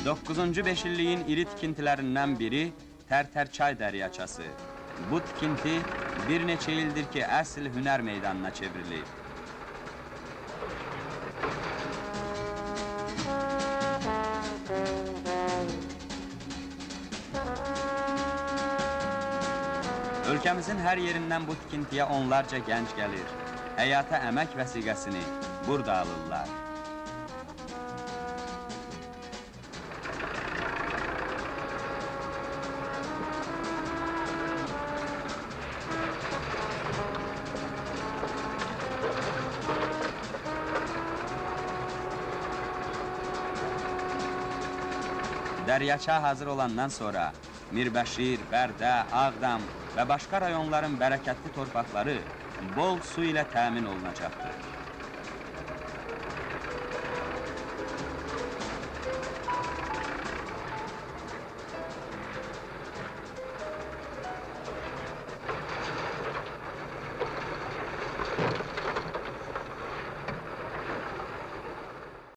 9-cu beşilliyin iri tikintilərindən biri Tərtərçay dəryaçası. Bu tikinti bir neçə ildir ki, əsl hünər meydanına çevrilir. Ölkəmizin hər yerindən bu tikintiyə onlarca gənc gəlir. Həyata əmək vəsiqəsini burada alırlar. Dəryaça hazır olandan sonra Mirbəşir, Bərdə, Ağdam və başqa rayonların bərəkətli torpaqları bol su ilə təmin olunacaqdır.